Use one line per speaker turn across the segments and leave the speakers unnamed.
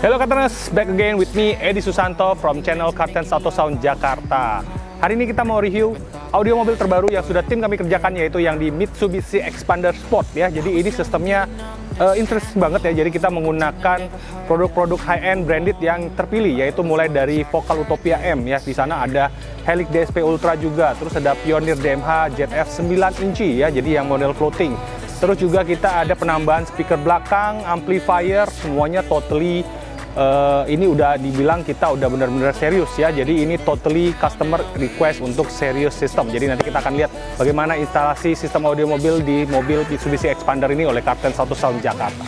Hello Kartens, back again with me Edi Susanto from channel Kartens Auto Sound Jakarta. Hari ini kita mau review audio mobil terbaru yang sudah tim kami kerjakan, yaitu yang di Mitsubishi Xpander Sport ya. Jadi ini sistemnya interesting banget ya. Jadi kita menggunakan produk-produk high-end branded yang terpilih, yaitu mulai dari Vocal Utopia M ya. Di sana ada Helix DSP Ultra juga, terus ada Pioneer DMH ZF 9 inci ya. Jadi yang model floating. Terus juga kita ada penambahan speaker belakang, amplifier, semuanya totally ini udah dibilang kita udah benar-benar serius ya. Jadi ini totally customer request untuk serious system. Jadi nanti kita akan lihat bagaimana instalasi sistem audio mobil di mobil Mitsubishi Xpander ini oleh Kartens Auto Sound Jakarta.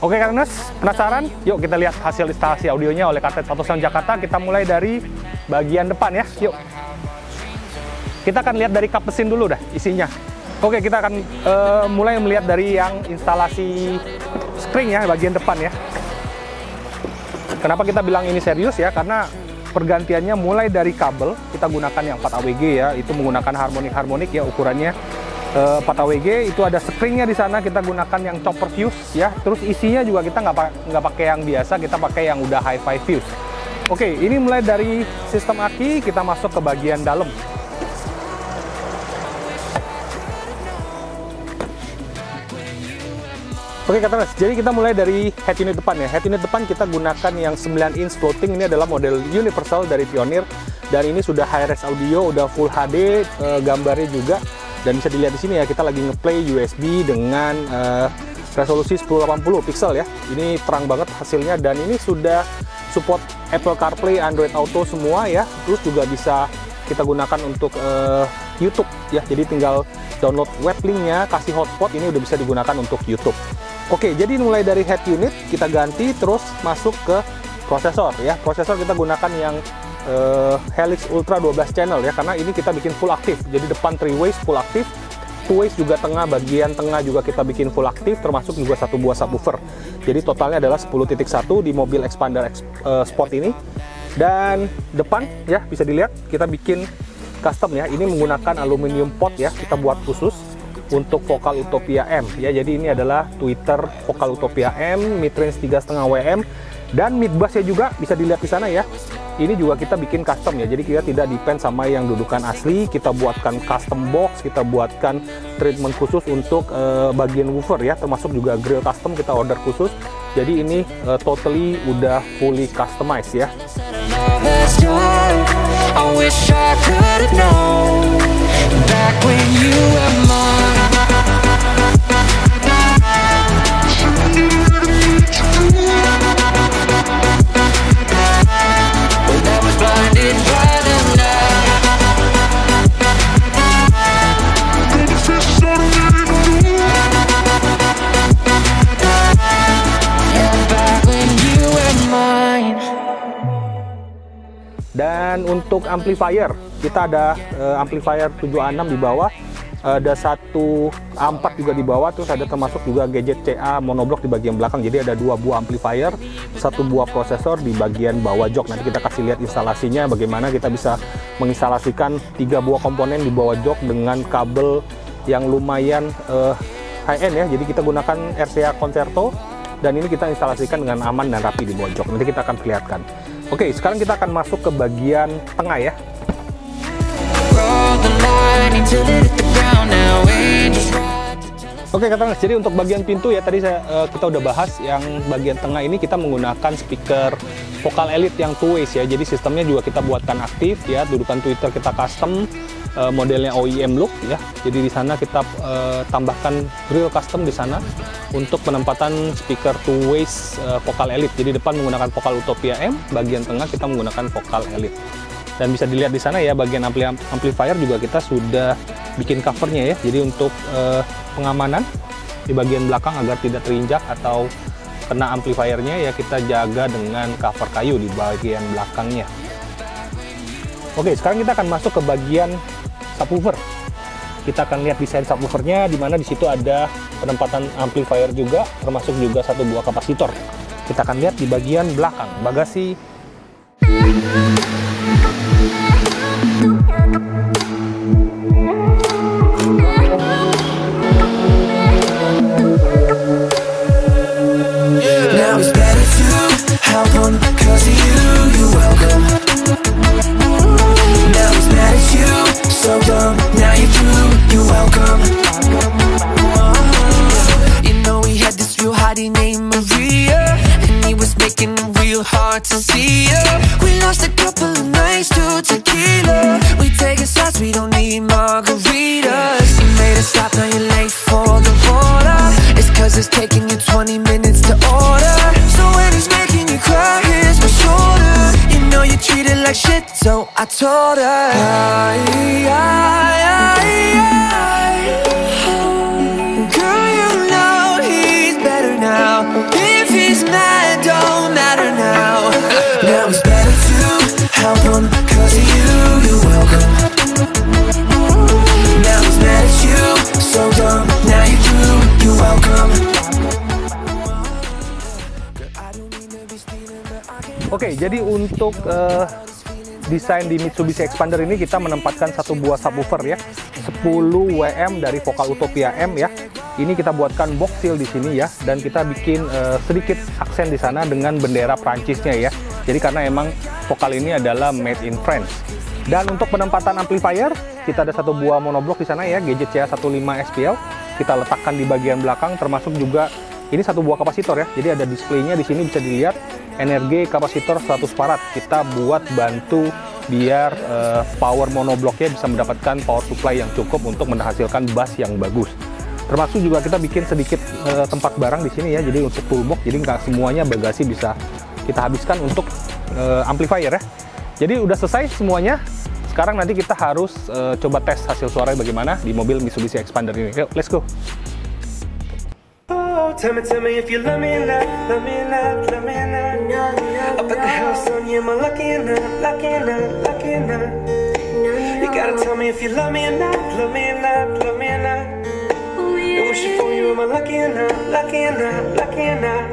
Oke Kartens, penasaran? Yuk kita lihat hasil instalasi audionya oleh Kartens Auto Sound Jakarta. Kita mulai dari bagian depan ya, yuk. Kita akan lihat dari kap mesin dulu dah isinya. Oke, kita akan mulai melihat dari yang instalasi spring ya, bagian depan ya. Kenapa kita bilang ini serius ya? Karena pergantiannya mulai dari kabel, kita gunakan yang 4 AWG ya, itu menggunakan harmonik ya ukurannya. 4 AWG itu ada springnya di sana, kita gunakan yang chopper fuse ya. Terus isinya juga kita nggak pakai yang biasa, kita pakai yang udah hi-fi fuse. Oke, ini mulai dari sistem aki, kita masuk ke bagian dalam. Oke Kartens, jadi kita mulai dari head unit depan ya. Head unit depan kita gunakan yang 9 inch floating, ini adalah model universal dari Pioneer. Dan ini sudah high-res audio, udah full HD, gambarnya juga. Dan bisa dilihat di sini ya, kita lagi ngeplay USB dengan resolusi 1080 pixel ya. Ini terang banget hasilnya, dan ini sudah support Apple CarPlay, Android Auto semua ya. Terus juga bisa kita gunakan untuk YouTube ya. Jadi tinggal download web linknya, kasih hotspot, ini udah bisa digunakan untuk YouTube. Oke, jadi mulai dari head unit kita ganti, terus masuk ke prosesor ya. Prosesor kita gunakan yang Helix Ultra 12 channel ya, karena ini kita bikin full aktif. Jadi depan 3 ways full aktif, 2 ways juga tengah, bagian tengah juga kita bikin full aktif, termasuk juga satu buah subwoofer. Jadi totalnya adalah 10.1 di mobil Xpander Sport ini. Dan depan ya bisa dilihat kita bikin custom ya. Ini menggunakan aluminium pot ya, kita buat khusus untuk Vocal Utopia M ya. Jadi ini adalah tweeter Vocal Utopia M, mid range 3,5 WM, dan mid bassnya juga bisa dilihat di sana ya. Ini juga kita bikin custom ya, jadi kita tidak depend sama yang dudukan asli. Kita buatkan custom box, kita buatkan treatment khusus untuk bagian woofer ya, termasuk juga grill custom kita order khusus. Jadi ini totally udah fully customized ya. Dan untuk amplifier, kita ada amplifier 7A6 di bawah, ada satu A4 juga di bawah, terus ada termasuk juga gadget CA monoblock di bagian belakang. Jadi ada 2 buah amplifier, 1 buah prosesor di bagian bawah jok. Nanti kita kasih lihat instalasinya, bagaimana kita bisa menginstalasikan 3 buah komponen di bawah jok dengan kabel yang lumayan high-end ya. Jadi kita gunakan RCA Concerto, dan ini kita instalasikan dengan aman dan rapi di bawah jok. Nanti kita akan perlihatkan. Oke, sekarang kita akan masuk ke bagian tengah ya. Oke Kartens, jadi untuk bagian pintu ya, tadi kita udah bahas yang bagian tengah ini kita menggunakan speaker Vocal Elite yang 2 ways ya. Jadi sistemnya juga kita buatkan aktif ya, dudukan tweeter kita custom, modelnya OEM look ya. Jadi di sana kita tambahkan grill custom di sana untuk penempatan speaker 2 ways Vocal Elite. Jadi depan menggunakan Vocal Utopia M, bagian tengah kita menggunakan Vocal Elite. Dan bisa dilihat di sana ya, bagian amplifier juga kita sudah bikin covernya ya. Jadi untuk pengamanan di bagian belakang agar tidak terinjak atau kena amplifiernya ya, kita jaga dengan cover kayu di bagian belakangnya. Oke, sekarang kita akan masuk ke bagian subwoofer. Kita akan lihat desain subwoofernya, di mana di situ ada penempatan amplifier juga, termasuk juga satu buah kapasitor. Kita akan lihat di bagian belakang, bagasi.
Hard to see you. We lost a couple of nights to tequila. We taking shots, we don't need margaritas. You made a stop, now you're late for the water. It's cause it's taking you 20 minutes to order. So when he's making you cry, here's my shoulder. You know you treat it like shit, so I told her girl, you know he's better now. If he's mad, don't matter now. Now it's better to help him, cause of you, you're welcome. Now he's mad at you, so dumb. Now you're through, you're welcome.
Oke, jadi untuk desain di Mitsubishi Expander ini kita menempatkan satu buah subwoofer ya, 10 WM dari Vokal Utopia M ya. Ini kita buatkan box seal di sini ya, dan kita bikin sedikit aksen di sana dengan bendera Prancisnya ya. Jadi karena emang Vokal ini adalah made in France. Dan untuk penempatan amplifier, kita ada satu buah monoblock di sana ya, Gadget CA15 SPL. Kita letakkan di bagian belakang, termasuk juga ini satu buah kapasitor ya. Jadi ada displaynya di sini, bisa dilihat energi kapasitor 100 farad. Kita buat bantu biar power monoblocknya bisa mendapatkan power supply yang cukup untuk menghasilkan bass yang bagus. Termasuk juga kita bikin sedikit tempat barang di sini ya. Jadi untuk toolbox, jadi nggak semuanya bagasi bisa kita habiskan untuk amplifier ya. Jadi udah selesai semuanya. Sekarang nanti kita harus coba tes hasil suaranya bagaimana di mobil Mitsubishi Expander ini. Yuk, let's go.
Tell me if you love me enough, love me enough, love me enough. I bet the house on you, am I lucky enough, lucky enough, lucky enough? You gotta tell me if you love me enough, love me enough, love me enough. And wishing for you, am I lucky enough, lucky enough, lucky enough?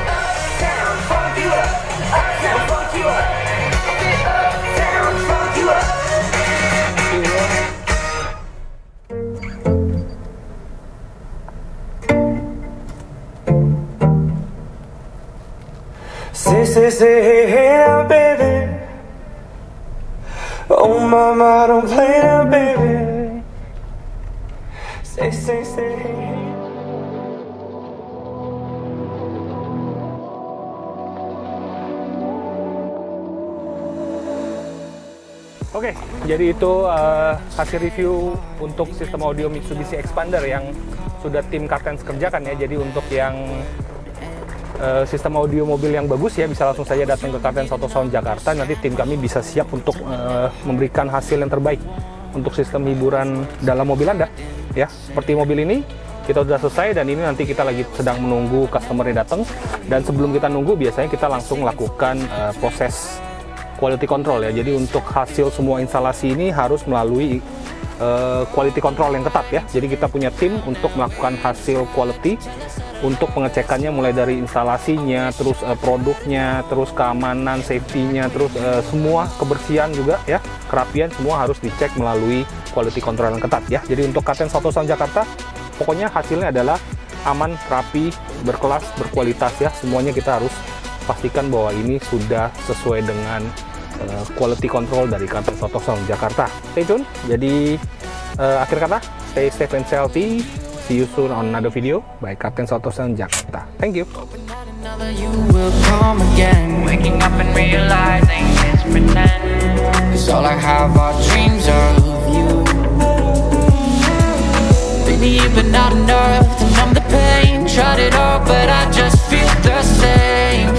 Uptown, funk you up, uptown, funk you up. Uptown, funk you up. Say, hey, hey now, baby. Oh, mama, don't play now, baby. Say, hey, hey.
Oke, jadi itu hasil review untuk sistem audio Mitsubishi Expander yang sudah tim Cartens kerjakan ya. Jadi untuk yang sistem audio mobil yang bagus ya, bisa langsung saja datang ke Cartens Auto Sound Jakarta. Nanti tim kami bisa siap untuk memberikan hasil yang terbaik untuk sistem hiburan dalam mobil Anda ya. Seperti mobil ini kita sudah selesai, dan ini nanti kita lagi sedang menunggu customer yang datang. Dan sebelum kita nunggu, biasanya kita langsung lakukan proses quality control ya. Jadi untuk hasil semua instalasi ini harus melalui quality control yang ketat ya. Jadi kita punya tim untuk melakukan hasil quality, untuk pengecekannya mulai dari instalasinya, terus produknya, terus keamanan, safety-nya, terus semua kebersihan juga ya, kerapian semua harus dicek melalui quality control yang ketat ya. Jadi untuk Cartens Auto Sound Jakarta, pokoknya hasilnya adalah aman, rapi, berkelas, berkualitas ya. Semuanya kita harus pastikan bahwa ini sudah sesuai dengan quality control dari Cartens Auto Sound Jakarta. Stay tune. Jadi akhir kata, stay safe and healthy. See you soon on another video by Cartens Auto Sound Jakarta. Thank you.
You will come again, waking up and realizing it's pretend. 'Cause all I have are dreams of you. Baby, you've been not enough to numb the pain. Tried it all, but I just feel the same.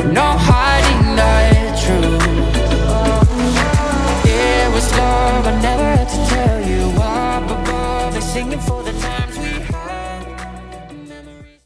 No hiding the truth. It was love, I never had to tell you up above and singing for the